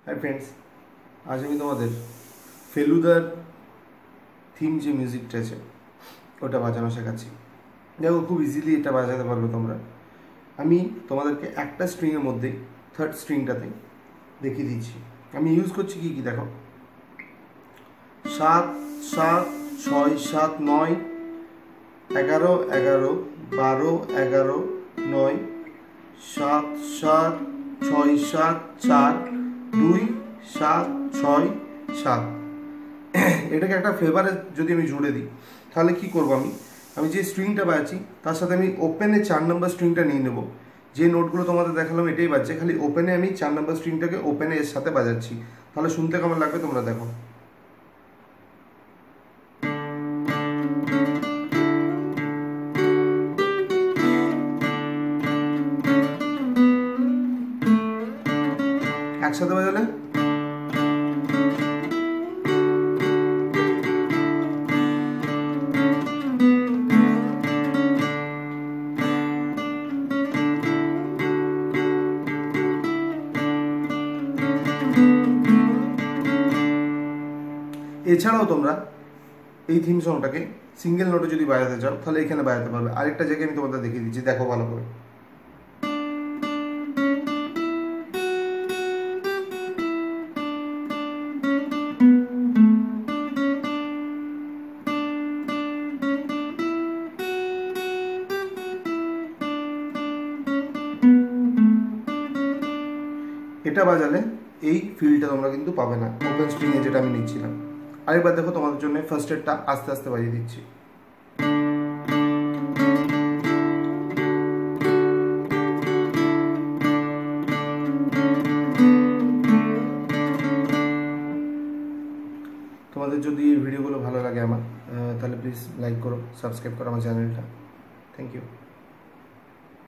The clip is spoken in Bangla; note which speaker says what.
Speaker 1: हाय फ्रेंड्स, आज আমি তোমাদের ফেলুদার থিম যে মিউজিকটা আছে ওটা বাজানো শেখাচ্ছি। দেখো, খুব ইজিলি এটা বাজাতে পারবে তোমরা। আমি তোমাদেরকে একটা স্ট্রিংয়ের মধ্যে থার্ড স্ট্রিংটাতে দেখিয়ে দিচ্ছি। আমি ইউজ করছি কি কি দেখো, 7 7 6 7 9 11 11 12 11 9 7 7 6 7 4 2 7 6 7। এটাকে একটা ফ্লেভারে যদি আমি জুড়ে দিই তাহলে কি করব, আমি যে স্ট্রিংটা বাজাচ্ছি তার সাথে আমি ওপেনে 4 নম্বর স্ট্রিংটা নিয়ে নেব। যে নোটগুলো তোমাদের দেখালাম এটাই বাজছে, খালি ওপেনে আমি 4 নম্বর স্ট্রিংটাকে ওপেনে এর সাথে বাজাচ্ছি। তাহলে শুনতে কেমন লাগবে তোমরা দেখো। একসাথে বাজালে এছাড়াও তোমরা এই থিম সংটাকে সিঙ্গেল নোটে যদি বাজাতে চাও তাহলে এখানে বাজাতে পারবে। আরেকটা জায়গায় আমি তোমাদের দেখিয়ে দিচ্ছি, দেখো ভালো করে। এটা বাজালে এই ফিলটা তোমরা কিন্তু পাবে না ওপেন স্ট্রিংয়ে যেটা আমি নিচ্ছিলাম। আরেকবার দেখো, তোমাদের জন্য ফার্স্ট এডটা আস্তে আস্তে বাজিয়ে দিচ্ছি। তোমাদের যদি এই ভিডিওগুলো ভালো লাগে আমার, তাহলে প্লিজ লাইক করো, সাবস্ক্রাইব করো আমার চ্যানেলটা। Thank you.